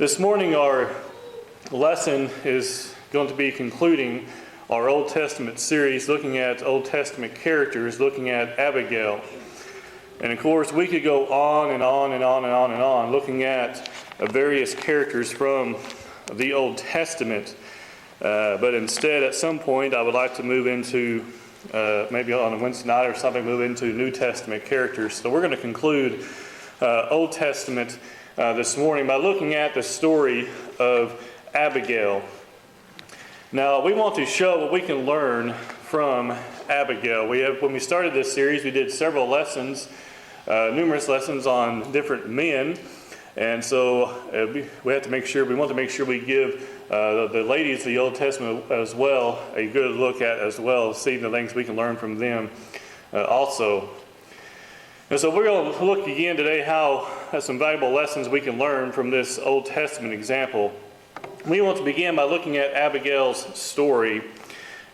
This morning our lesson is going to be concluding our Old Testament series, looking at Old Testament characters, looking at Abigail. And of course we could go on and on and on and on and on, looking at various characters from the Old Testament. But instead at some point I would like to move into, maybe on a Wednesday night or something, move into New Testament characters. So we're going to conclude Old Testament this morning by looking at the story of Abigail. Now, we want to show what we can learn from Abigail. When we started this series, we did several lessons, numerous lessons on different men, and so we want to make sure we give the ladies of the Old Testament as well a good look at as well, seeing the things we can learn from them also. And so we're going to look again today at some valuable lessons we can learn from this Old Testament example. We want to begin by looking at Abigail's story.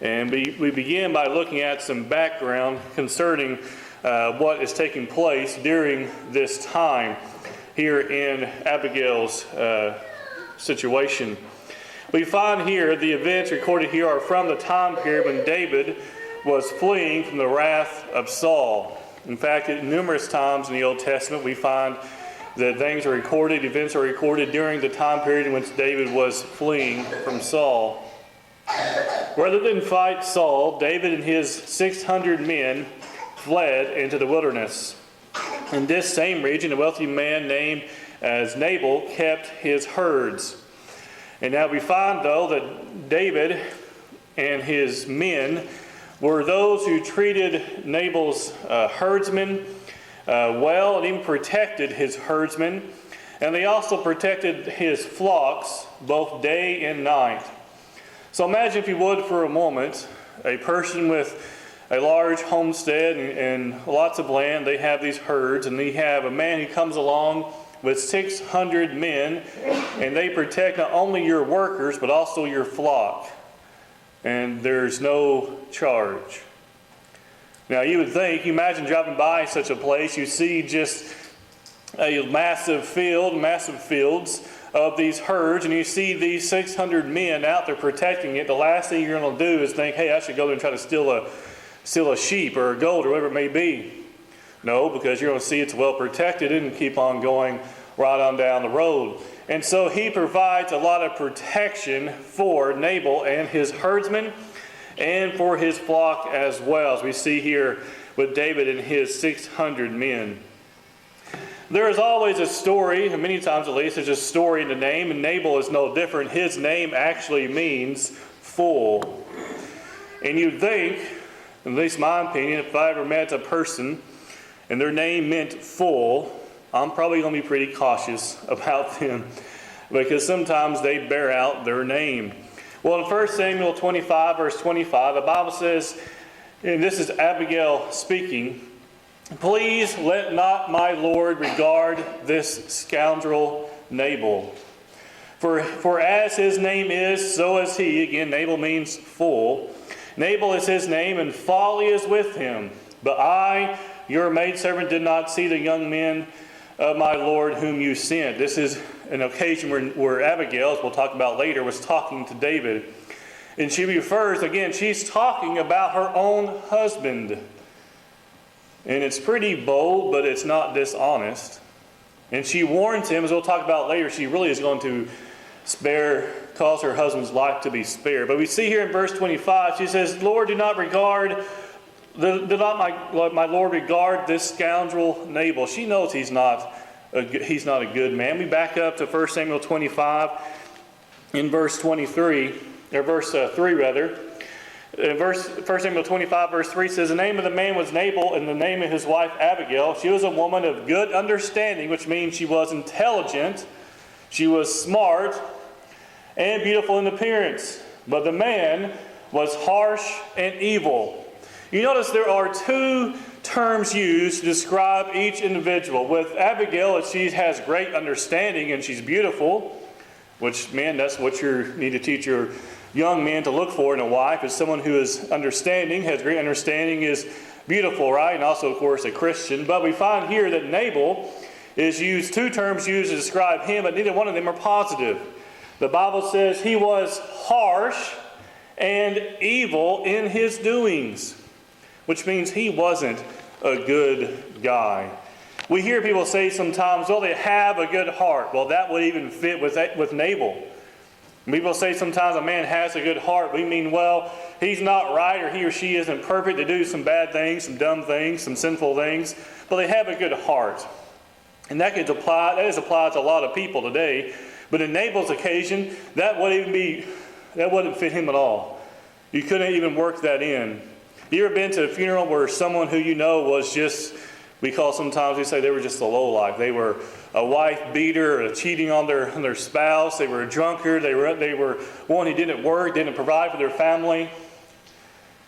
And we begin by looking at some background concerning what is taking place during this time here in Abigail's situation. We find here the events recorded here are from the time period when David was fleeing from the wrath of Saul. In fact, numerous times in the Old Testament we find that events are recorded during the time period in which David was fleeing from Saul. Rather than fight Saul, David and his 600 men fled into the wilderness. In this same region, a wealthy man named as Nabal kept his herds. And now we find, though, that David and his men were those who treated Nabal's herdsmen well, and even protected his herdsmen. And they also protected his flocks both day and night. So imagine, if you would, for a moment, a person with a large homestead and lots of land. They have these herds, and they have a man who comes along with 600 men, and they protect not only your workers but also your flock. And there's no charge. Now you would think, you imagine driving by such a place, you see just a massive fields of these herds, and you see these 600 men out there protecting it. The last thing you're going to do is think, hey, I should go there and try to steal a sheep or a goat or whatever it may be. No, because you're going to see it's well protected and keep on going right on down the road. And so he provides a lot of protection for Nabal and his herdsmen and for his flock as well, as we see here with David and his 600 men. There is always a story, and many times at least, there's a story in the name, and Nabal is no different. His name actually means full. And you'd think, at least my opinion, if I ever met a person and their name meant full, I'm probably going to be pretty cautious about them, because sometimes they bear out their name. Well, in 1 Samuel 25, verse 25, the Bible says, and this is Abigail speaking, "Please let not my Lord regard this scoundrel Nabal. For as his name is, so is he." Again, Nabal means full. "Nabal is his name, and folly is with him. But I, your maidservant, did not see the young men of my Lord whom you sent." This is an occasion where Abigail, as we'll talk about later, was talking to David. And she refers, again, she's talking about her own husband. And it's pretty bold, but it's not dishonest. And she warns him, as we'll talk about later, she really is going to cause her husband's life to be spared. But we see here in verse 25, she says, "Lord, do not my Lord regard this scoundrel Nabal." She knows he's not a good man. We back up to 1 Samuel 25 in verse 23, or verse 3 rather. 1 Samuel 25 verse 3 says, "The name of the man was Nabal, and the name of his wife Abigail. She was a woman of good understanding," which means she was intelligent, she was smart, and beautiful in appearance. "But the man was harsh and evil." You notice there are two terms used to describe each individual. With Abigail, she has great understanding and she's beautiful, which, man, that's what you need to teach your young men to look for in a wife, is someone who is understanding, has great understanding, is beautiful, right? And also, of course, a Christian. But we find here that Nabal is used, two terms used to describe him, but neither one of them are positive. The Bible says he was harsh and evil in his doings, which means he wasn't a good guy. We hear people say sometimes, well, they have a good heart. Well, that would even fit with Nabal. People say sometimes a man has a good heart. We mean, well, he's not right, or he or she isn't perfect. They do some bad things, some dumb things, some sinful things, but they have a good heart. And that is applied to a lot of people today. But in Nabal's occasion, that wouldn't fit him at all. You couldn't even work that in. You ever been to a funeral where someone who you know was just, sometimes we say they were just a lowlife. They were a wife beater, or cheating on their spouse. They were a drunkard. They were one who didn't work, didn't provide for their family.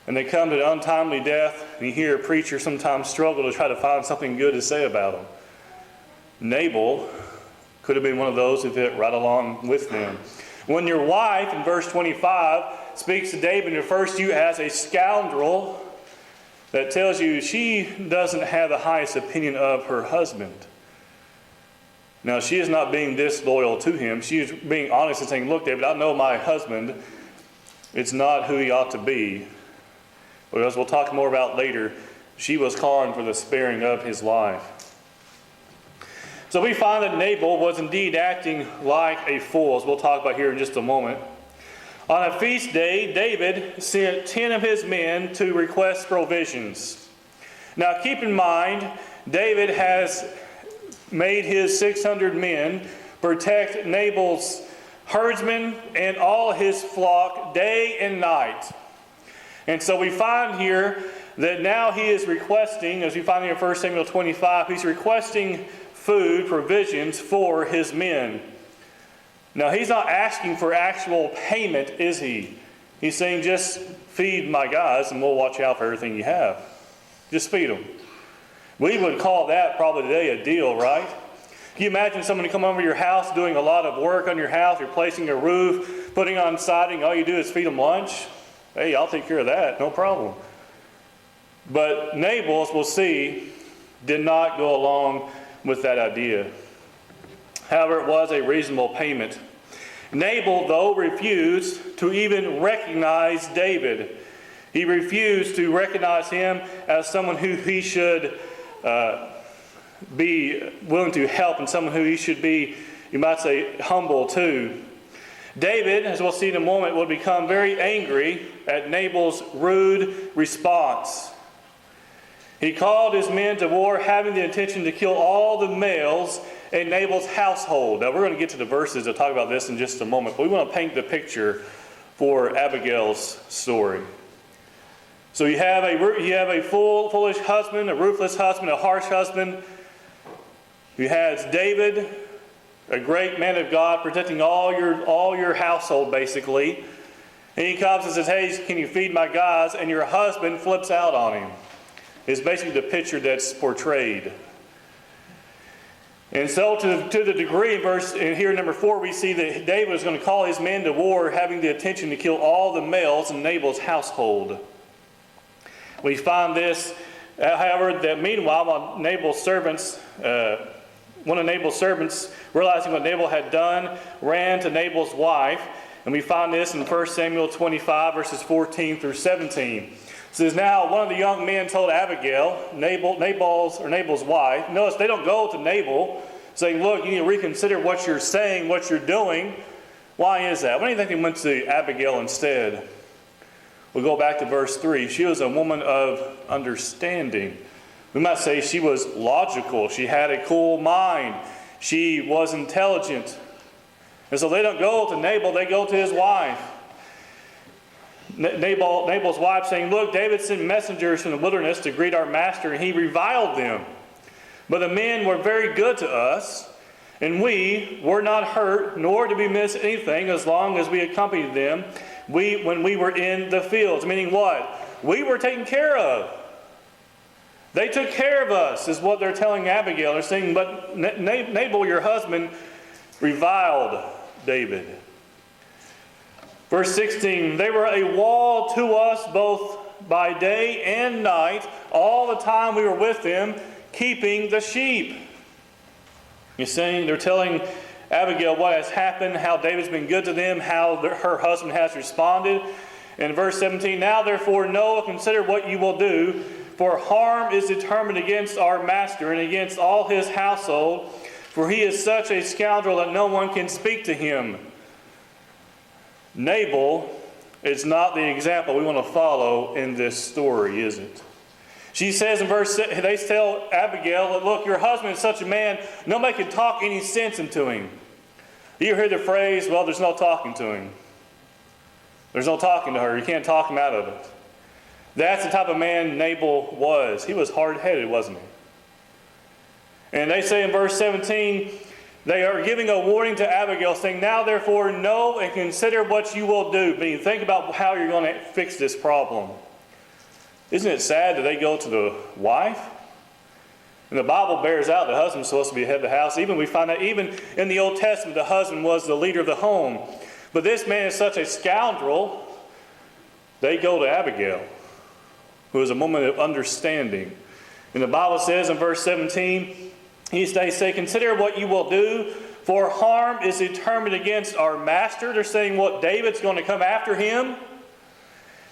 And they come to an untimely death, and you hear a preacher sometimes struggle to try to find something good to say about them. Nabal could have been one of those who fit right along with them. When your wife, in verse 25, speaks to David and refers to you as a scoundrel, that tells you she doesn't have the highest opinion of her husband. Now, she is not being disloyal to him. She is being honest and saying, look, David, I know my husband. It's not who he ought to be. But as we'll talk more about later, she was calling for the sparing of his life. So we find that Nabal was indeed acting like a fool, as we'll talk about here in just a moment. On a feast day, David sent 10 of his men to request provisions. Now keep in mind, David has made his 600 men protect Nabal's herdsmen and all his flock day and night. And so we find here that now he is requesting, as we find here in 1 Samuel 25, he's requesting food, provisions for his men. Now, he's not asking for actual payment, is he? He's saying, just feed my guys and we'll watch out for everything you have. Just feed them. We would call that probably today a deal, right? Can you imagine someone coming over your house doing a lot of work on your house, replacing a roof, putting on siding, all you do is feed them lunch? Hey, I'll take care of that, no problem. But Nabal, as we'll see, did not go along with that idea. However, it was a reasonable payment. Nabal, though, refused to even recognize David. He refused to recognize him as someone who he should be willing to help, and someone who he should be, you might say, humble to. David, as we'll see in a moment, would become very angry at Nabal's rude response. He called his men to war, having the intention to kill all the males in Nabal's household. Now, we're going to get to the verses to talk about this in just a moment, but we want to paint the picture for Abigail's story. So you have a foolish husband, a ruthless husband, a harsh husband. You have David, a great man of God, protecting all your household, basically. And he comes and says, hey, can you feed my guys? And your husband flips out on him. It's basically the picture that's portrayed. And so to the degree, in here in number 4, we see that David is going to call his men to war, having the intention to kill all the males in Nabal's household. We find this, however, that meanwhile, one of Nabal's servants, realizing what Nabal had done, ran to Nabal's wife. And we find this in 1 Samuel 25, verses 14 through 17. It says, now one of the young men told Abigail, Nabal's wife. Notice they don't go to Nabal saying, look, you need to reconsider what you're saying, what you're doing. Why is that? Why do you think they went to Abigail instead? We'll go back to verse 3. She was a woman of understanding. We might say she was logical. She had a cool mind. She was intelligent. And so they don't go to Nabal, they go to his wife. Nabal's wife saying, look, David sent messengers from the wilderness to greet our master, and he reviled them. But the men were very good to us, and we were not hurt, nor did we miss anything as long as we accompanied them when we were in the fields. Meaning what? We were taken care of. They took care of us, is what they're telling Abigail. They're saying, but Nabal, your husband, reviled David. Verse 16, they were a wall to us both by day and night, all the time we were with them, keeping the sheep. You see, they're telling Abigail what has happened, how David's been good to them, how her husband has responded. In verse 17, now therefore know and consider what you will do, for harm is determined against our master and against all his household, for he is such a scoundrel that no one can speak to him. Nabal is not the example we want to follow in this story, is it? She says in verse 6, they tell Abigail that, look, your husband is such a man, nobody can talk any sense into him. You hear the phrase, well, there's no talking to him. There's no talking to her. You can't talk him out of it. That's the type of man Nabal was. He was hard-headed, wasn't he? And they say in verse 17, they are giving a warning to Abigail, saying, now therefore know and consider what you will do. Meaning, think about how you're going to fix this problem. Isn't it sad that they go to the wife? And the Bible bears out the husband's supposed to be head of the house. Even we find that even in the Old Testament, the husband was the leader of the home. But this man is such a scoundrel, they go to Abigail, who is a woman of understanding. And the Bible says in verse 17, they say, consider what you will do, for harm is determined against our master. They're saying what David's going to come after him.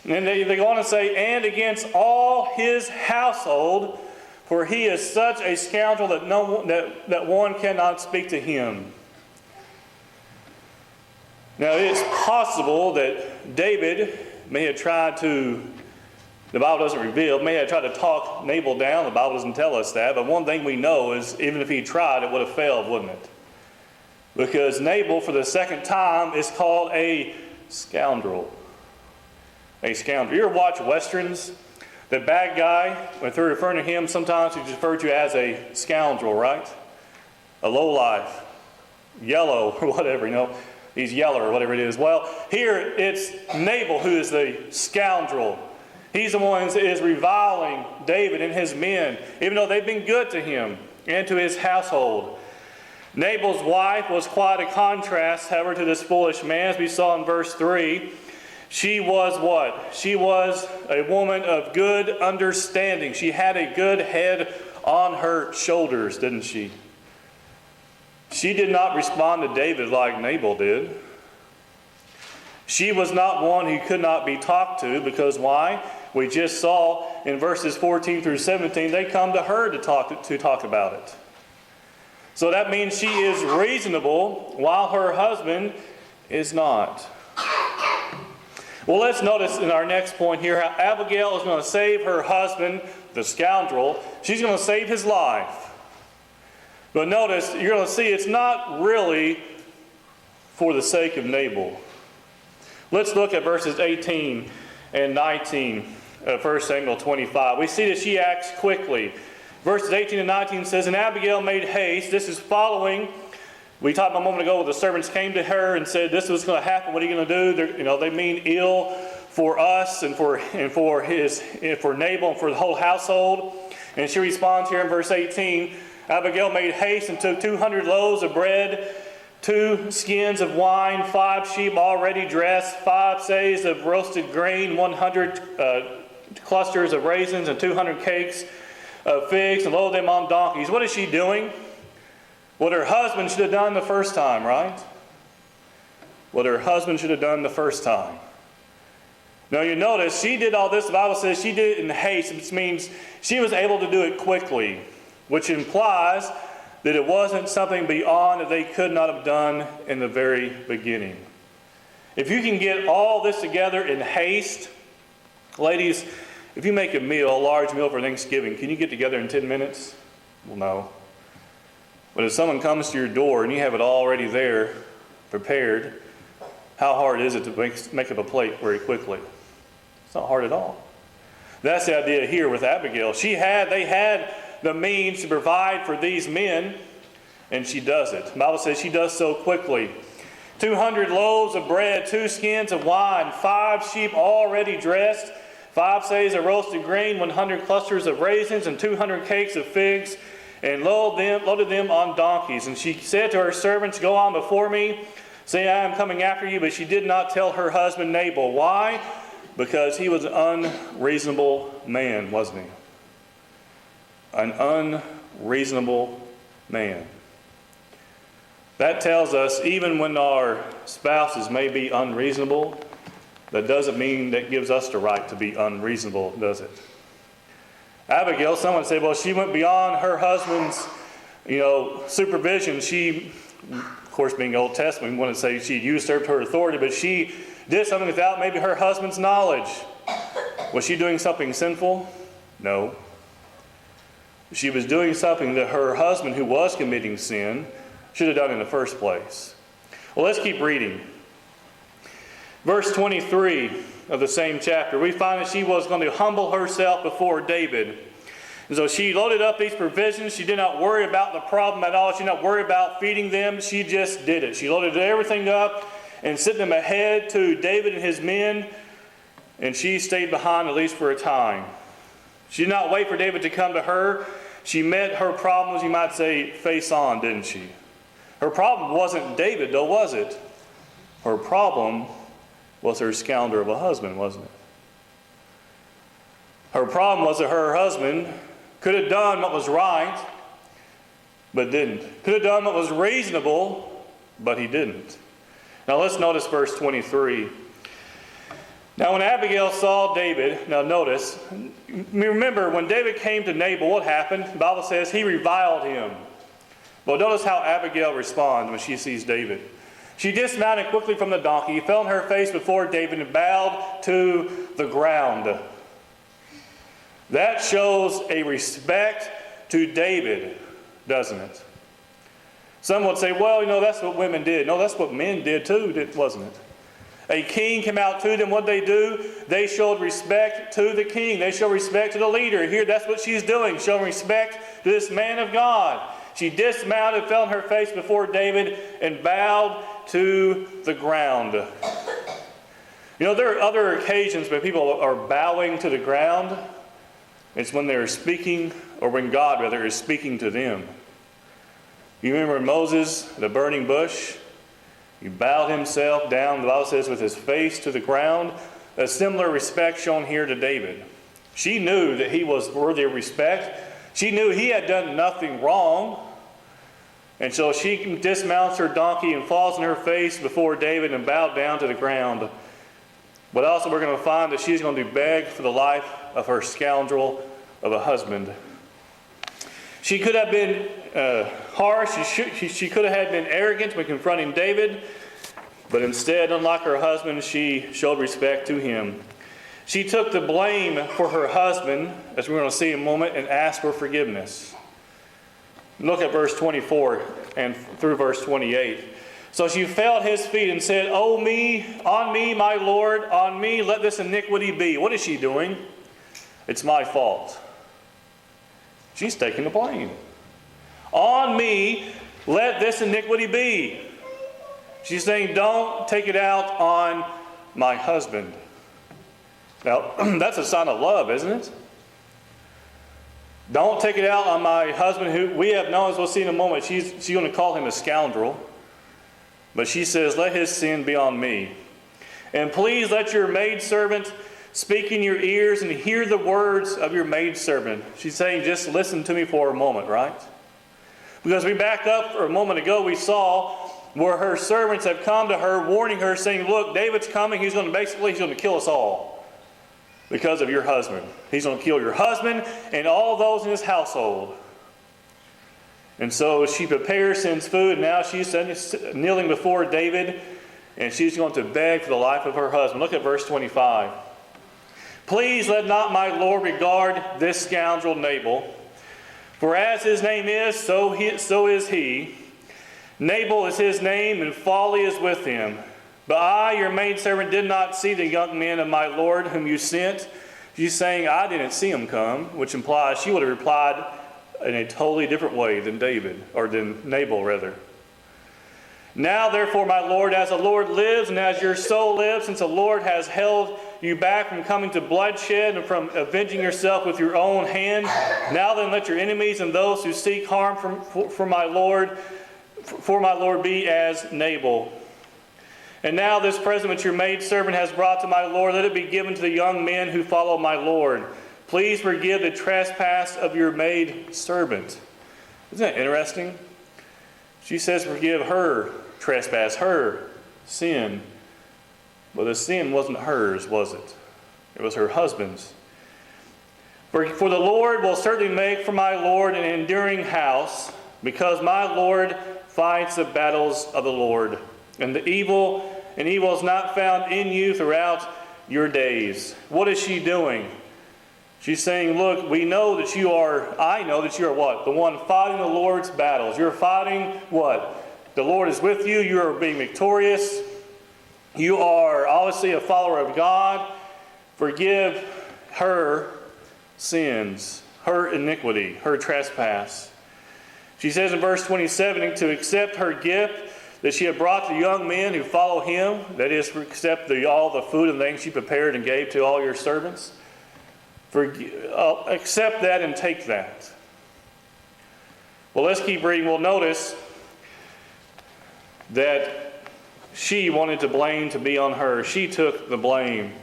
And then they go on and say, and against all his household, for he is such a scoundrel that one cannot speak to him. Now it's possible that David may have tried to, the Bible doesn't reveal, may have tried to talk Nabal down. The Bible doesn't tell us that. But one thing we know is even if he tried, it would have failed, wouldn't it? Because Nabal, for the second time, is called a scoundrel. A scoundrel. You ever watch Westerns? The bad guy, when they're referring to him, sometimes he's referred to as a scoundrel, right? A lowlife. Yellow, or whatever, you know. He's yellow, or whatever it is. Well, here it's Nabal who is the scoundrel. He's the one that is reviling David and his men, even though they've been good to him and to his household. Nabal's wife was quite a contrast, however, to this foolish man, as we saw in verse 3. She was what? She was a woman of good understanding. She had a good head on her shoulders, didn't she? She did not respond to David like Nabal did. She was not one who could not be talked to, because why? We just saw in verses 14 through 17, they come to her to talk about it. So that means she is reasonable while her husband is not. Well, let's notice in our next point here how Abigail is going to save her husband, the scoundrel. She's going to save his life. But notice, you're going to see it's not really for the sake of Nabal. Let's look at verses 18 and 19 of 1 Samuel 25. We see that she acts quickly. Verses 18 and 19 says, and Abigail made haste. This is following. We talked a moment ago where the servants came to her and said, this was going to happen. What are you going to do? They mean ill for us and for Nabal and for the whole household. And she responds here in verse 18, Abigail made haste and took 200 loaves of bread, 2 skins of wine, 5 sheep already dressed, 5 seahs of roasted grain, 100 clusters of raisins, and 200 cakes of figs, and loaded them on donkeys. What is she doing? What her husband should have done the first time, right? What her husband should have done the first time. Now you notice, she did all this, the Bible says she did it in haste, which means she was able to do it quickly, which implies that it wasn't something beyond that they could not have done in the very beginning. If you can get all this together in haste, ladies, if you make a large meal for Thanksgiving, can you get together in 10 minutes? Well, no. But if someone comes to your door and you have it already there, prepared, how hard is it to make up a plate very quickly? It's not hard at all. That's the idea here with Abigail. They had the means to provide for these men, and she does it. The Bible says she does so quickly. 200 loaves of bread, 2 skins of wine, 5 sheep already dressed, 5 seahs of roasted grain, 100 clusters of raisins, and 200 cakes of figs, and loaded them on donkeys. And she said to her servants, go on before me, say I am coming after you. But she did not tell her husband Nabal. Why? Because he was an unreasonable man, wasn't he? An unreasonable man. That tells us even when our spouses may be unreasonable, that doesn't mean that gives us the right to be unreasonable, does it? Abigail, someone said, well, she went beyond her husband's, supervision. She, of course, being Old Testament, we wouldn't say she usurped her authority, but she did something without maybe her husband's knowledge. Was she doing something sinful? No. She was doing something that her husband, who was committing sin, should have done in the first place. Well, let's keep reading. Verse 23 of the same chapter, we find that she was going to humble herself before David. And so she loaded up these provisions. She did not worry about the problem at all. She did not worry about feeding them. She just did it. She loaded everything up and sent them ahead to David and his men. And she stayed behind, at least for a time. She did not wait for David to come to her. She met her problems, you might say, face on, didn't she? Her problem wasn't David, though, was it? Her problem was her scoundrel of a husband, wasn't it? Her problem was that her husband could have done what was right, but didn't. Could have done what was reasonable, but he didn't. Now let's notice verse 23. Now when Abigail saw David, now notice, remember when David came to Nabal, what happened? The Bible says he reviled him. Well, notice how Abigail responds when she sees David. She dismounted quickly from the donkey, fell on her face before David, and bowed to the ground. That shows a respect to David, doesn't it? Some would say, well, that's what women did. No, that's what men did too, wasn't it? A king came out to them. What did they do? They showed respect to the king. They showed respect to the leader. Here, that's what she's doing, showing respect to this man of God. She dismounted, fell on her face before David, and bowed to the ground. There are other occasions when people are bowing to the ground. It's when they're speaking, or when God, rather, is speaking to them. You remember Moses, the burning bush? He bowed himself down, the Bible says, with his face to the ground. A similar respect shown here to David. She knew that he was worthy of respect. She knew he had done nothing wrong. And so she dismounts her donkey and falls on her face before David and bowed down to the ground. But also we're going to find that she's going to beg for the life of her scoundrel of a husband. She could have been harsh. She could have been arrogant when confronting David. But instead, unlike her husband, she showed respect to him. She took the blame for her husband, as we're going to see in a moment, and asked for forgiveness. Look at verse 24 and through verse 28. So she fell at his feet and said, on me, my Lord, on me, let this iniquity be. What is she doing? It's my fault. She's taking the blame. On me, let this iniquity be. She's saying, don't take it out on my husband. Now, that's a sign of love, isn't it? Don't take it out on my husband, who we have known, as we'll see in a moment, she's going to call him a scoundrel. But she says, let his sin be on me. And please let your maidservant speak in your ears and hear the words of your maidservant. She's saying, just listen to me for a moment, right? Because we back up for a moment ago, we saw where her servants have come to her, warning her, saying, look, David's coming, he's going to kill us all. Because of your husband. He's going to kill your husband and all those in his household. And so she prepares, sends food, and now she's kneeling before David, and she's going to beg for the life of her husband. Look at verse 25. Please let not my Lord regard this scoundrel Nabal, for as his name is, so is he. Nabal is his name, and folly is with him. But I, your maidservant, did not see the young men of my Lord whom you sent. She's saying, I didn't see him come, which implies she would have replied in a totally different way than David, or than Nabal, rather. Now, therefore, my Lord, as the Lord lives, and as your soul lives, since the Lord has held you back from coming to bloodshed and from avenging yourself with your own hand, now then let your enemies and those who seek harm for my Lord be as Nabal. And now this present which your maidservant has brought to my Lord, let it be given to the young men who follow my Lord. Please forgive the trespass of your maidservant. Isn't that interesting? She says forgive her trespass, her sin. But the sin wasn't hers, was it? It was her husband's. For the Lord will certainly make for my Lord an enduring house, because my Lord fights the battles of the Lord. And evil is not found in you throughout your days. What is she doing? She's saying, look, I know that you are what? The one fighting the Lord's battles. You're fighting what? The Lord is with you. You are being victorious. You are obviously a follower of God. Forgive her sins, her iniquity, her trespass. She says in verse 27, to accept her gift that she had brought the young men who follow him, that is, to accept all the food and things she prepared and gave to all your servants. Accept that and take that. Well, let's keep reading. We'll notice that she wanted the blame to be on her. She took the blame.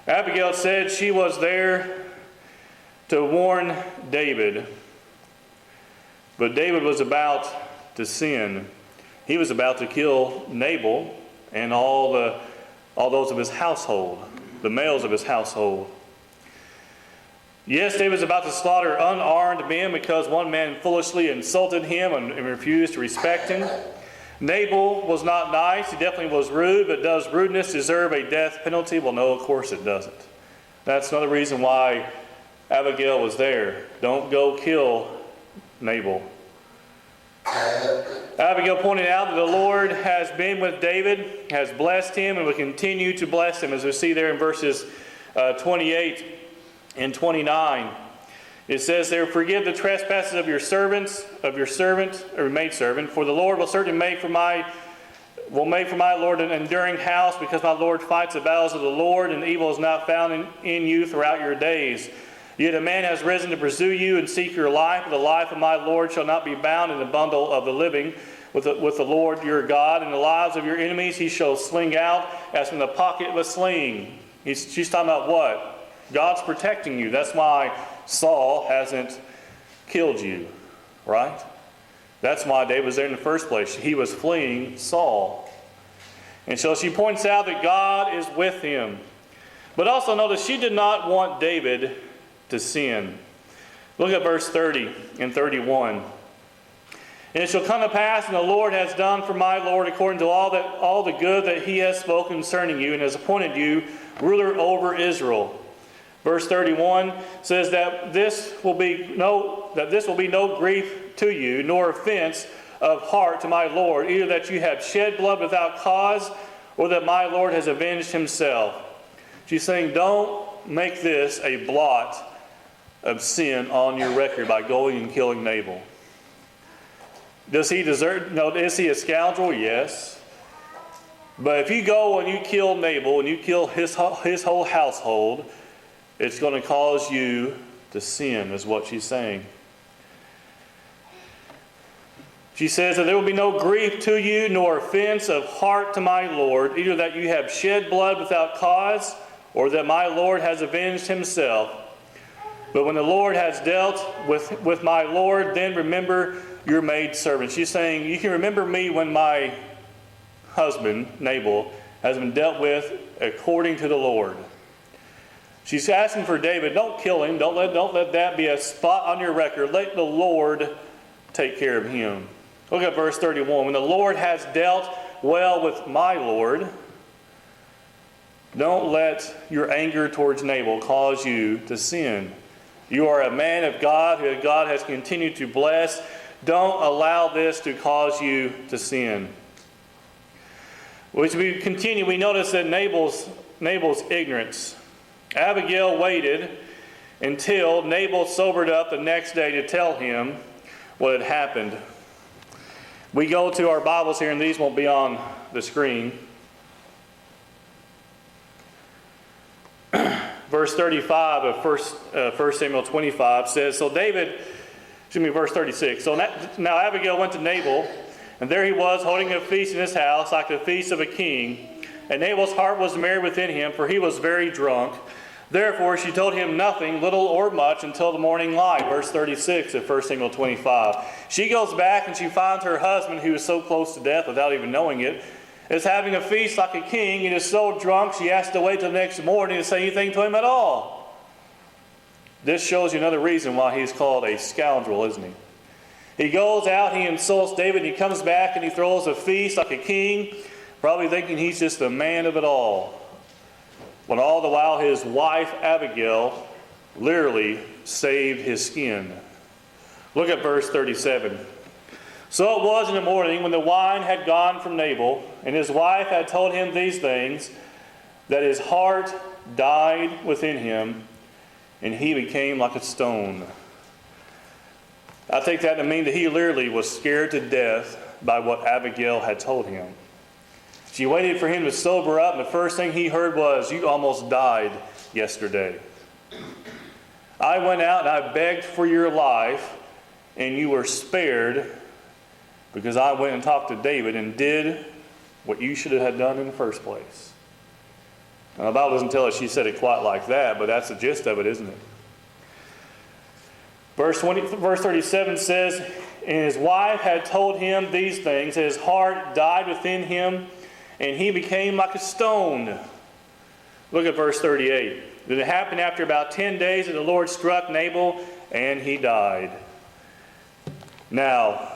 Abigail said she was there to warn David. But David was about to sin. He was about to kill Nabal and all those of his household, the males of his household. Yes, David was about to slaughter unarmed men because one man foolishly insulted him and refused to respect him. Nabal was not nice. He definitely was rude, but does rudeness deserve a death penalty? Well, no, of course it doesn't. That's another reason why Abigail was there. Don't go kill Nabal. Abigail pointed out that the Lord has been with David, has blessed him, and will continue to bless him, as we see there in verses 28 and 29. It says there, forgive the trespasses of your servant or maidservant, for the Lord will certainly make for my Lord an enduring house, because my Lord fights the battles of the Lord, and evil is not found in you throughout your days. Yet a man has risen to pursue you and seek your life, but the life of my Lord shall not be bound in the bundle of the living with the Lord your God. And the lives of your enemies he shall sling out as from the pocket of a sling. She's talking about what? God's protecting you. That's why Saul hasn't killed you, right? That's why David was there in the first place. He was fleeing Saul. And so she points out that God is with him. But also notice she did not want David to sin. Look at verse 30 and 31. And it shall come to pass, and the Lord has done for my Lord according to all the good that he has spoken concerning you, and has appointed you ruler over Israel. Verse 31 says that this will be no grief to you, nor offense of heart to my Lord, either that you have shed blood without cause, or that my Lord has avenged himself. She's saying, don't make this a blot of sin on your record by going and killing Nabal. Does he deserve? No. Is he a scoundrel? Yes. But if you go and you kill Nabal and you kill his whole household, it's going to cause you to sin, is what she's saying. She says that there will be no grief to you, nor offense of heart to my Lord, either that you have shed blood without cause, or that my Lord has avenged himself. But when the Lord has dealt with my Lord, then remember your maidservant. She's saying, you can remember me when my husband, Nabal, has been dealt with according to the Lord. She's asking for David, don't kill him. Don't let that be a spot on your record. Let the Lord take care of him. Look at verse 31. When the Lord has dealt well with my Lord, don't let your anger towards Nabal cause you to sin. You are a man of God who God has continued to bless. Don't allow this to cause you to sin. As we continue, we notice that Nabal's ignorance. Abigail waited until Nabal sobered up the next day to tell him what had happened. We go to our Bibles here, and these won't be on the screen. Verse 35 of 1 Samuel 25 says, verse 36. So now Abigail went to Nabal, and there he was holding a feast in his house, like the feast of a king. And Nabal's heart was merry within him, for he was very drunk. Therefore she told him nothing, little or much, until the morning light. Verse 36 of 1 Samuel 25. She goes back and she finds her husband, who is so close to death without even knowing it, is having a feast like a king. He is so drunk she has to wait till the next morning to say anything to him at all. This shows you another reason why he's called a scoundrel, isn't he? He goes out, he insults David, he comes back and he throws a feast like a king, probably thinking he's just the man of it all. When all the while his wife Abigail literally saved his skin. Look at verse 37. So it was in the morning, when the wine had gone from Nabal, and his wife had told him these things, that his heart died within him, and he became like a stone. I take that to mean that he literally was scared to death by what Abigail had told him. She waited for him to sober up, and the first thing he heard was, "You almost died yesterday. I went out and I begged for your life, and you were spared because I went and talked to David and did what you should have done in the first place." Now, the Bible doesn't tell us she said it quite like that, but that's the gist of it, isn't it? Verse 37 says, and his wife had told him these things, his heart died within him, and he became like a stone. Look at verse 38. Then it happened after about 10 days that the Lord struck Nabal, and he died. Now,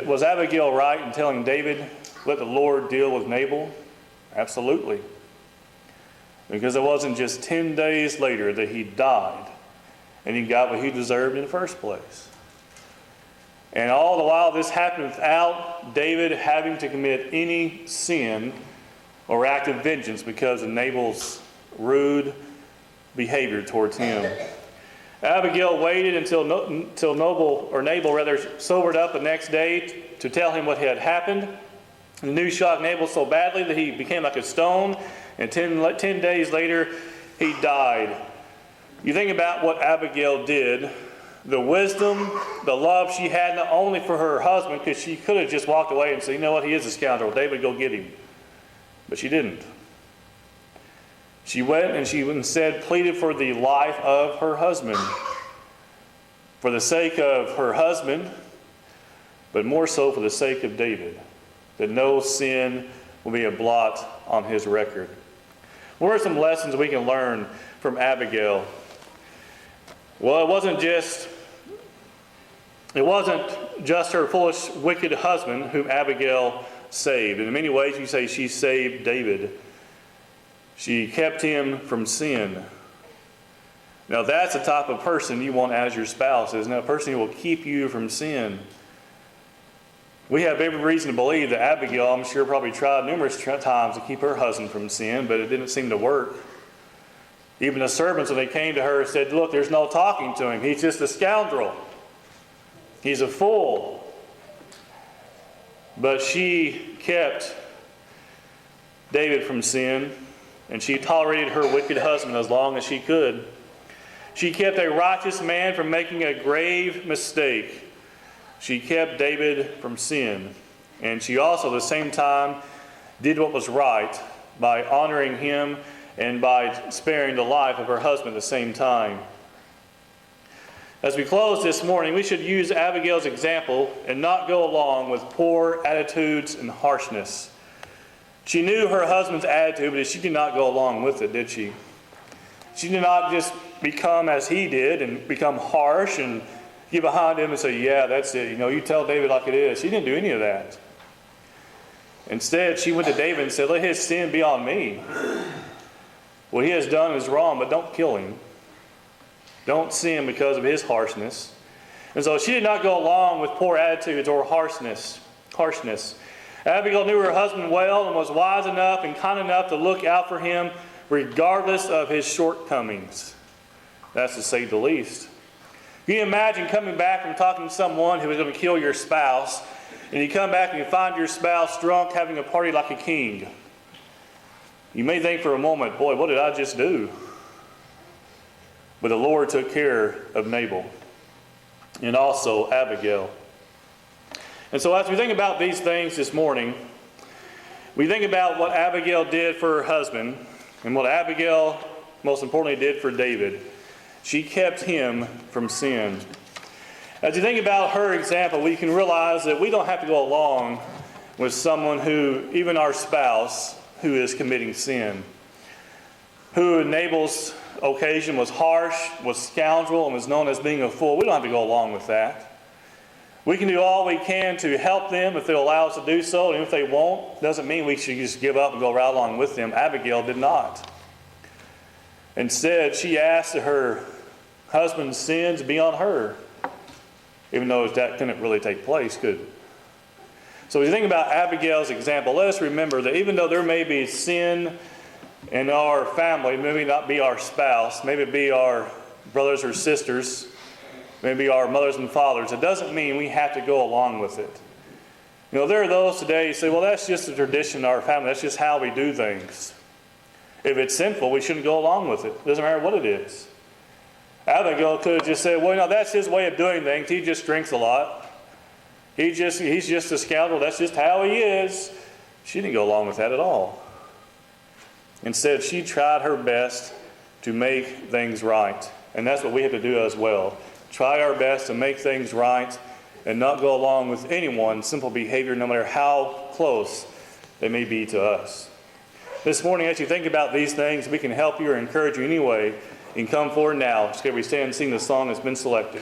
was Abigail right in telling David, let the Lord deal with Nabal? Absolutely. Because it wasn't just 10 days later that he died, and he got what he deserved in the first place. And all the while this happened without David having to commit any sin or act of vengeance because of Nabal's rude behavior towards him. Abigail waited until Nabal sobered up the next day to tell him what had happened. The news shocked Nabal so badly that he became like a stone, and 10 days later he died. You think about what Abigail did, the wisdom, the love she had not only for her husband, because she could have just walked away and said, you know what, he is a scoundrel, David, go get him. But she didn't. She went and she instead pleaded for the life of her husband. For the sake of her husband, but more so for the sake of David. That no sin will be a blot on his record. What are some lessons we can learn from Abigail? Well, it wasn't just her foolish, wicked husband whom Abigail saved. In many ways, you say she saved David. She kept him from sin. Now, that's the type of person you want as your spouse, isn't it? A person who will keep you from sin. We have every reason to believe that Abigail, I'm sure, probably tried numerous times to keep her husband from sin, but it didn't seem to work. Even the servants, when they came to her, said, look, there's no talking to him. He's just a scoundrel. He's a fool. But she kept David from sin, and she tolerated her wicked husband as long as she could. She kept a righteous man from making a grave mistake. She kept David from sin. And she also, at the same time, did what was right by honoring him and by sparing the life of her husband at the same time. As we close this morning, we should use Abigail's example and not go along with poor attitudes and harshness. She knew her husband's attitude, but she did not go along with it, did she? She did not just become as he did and become harsh and get behind him and say, yeah, that's it. You tell David like it is. She didn't do any of that. Instead, she went to David and said, let his sin be on me. What he has done is wrong, but don't kill him. Don't sin because of his harshness. And so she did not go along with poor attitudes or harshness. Abigail knew her husband well and was wise enough and kind enough to look out for him regardless of his shortcomings. That's to say the least. Can you imagine coming back from talking to someone who was going to kill your spouse, and you come back and you find your spouse drunk having a party like a king? You may think for a moment, boy, what did I just do? But the Lord took care of Nabal and also Abigail. And so as we think about these things this morning, we think about what Abigail did for her husband. And what Abigail, most importantly, did for David, she kept him from sin. As you think about her example, we can realize that we don't have to go along with someone who, even our spouse, who is committing sin, who enables occasion, was harsh, was scoundrel, and was known as being a fool. We don't have to go along with that. We can do all we can to help them if they'll allow us to do so, and if they won't, doesn't mean we should just give up and go right along with them. Abigail did not. Instead, she asked that her husband's sins be on her, even though that couldn't really take place, could it? So when you think about Abigail's example, let us remember that even though there may be sin in our family, maybe not be our spouse, maybe be our brothers or sisters, maybe our mothers and fathers, it doesn't mean we have to go along with it. You know, there are those today who say, well, that's just a tradition in our family. That's just how we do things. If it's sinful, we shouldn't go along with it. It doesn't matter what it is. Abigail could have just said, well, you know, that's his way of doing things. He just drinks a lot. He's just a scoundrel. That's just how he is. She didn't go along with that at all. Instead, she tried her best to make things right. And that's what we have to do as well. Try our best to make things right and not go along with anyone's simple behavior, no matter how close they may be to us. This morning, as you think about these things, we can help you or encourage you anyway. You can come forward now. Just we stand and sing the song that's been selected.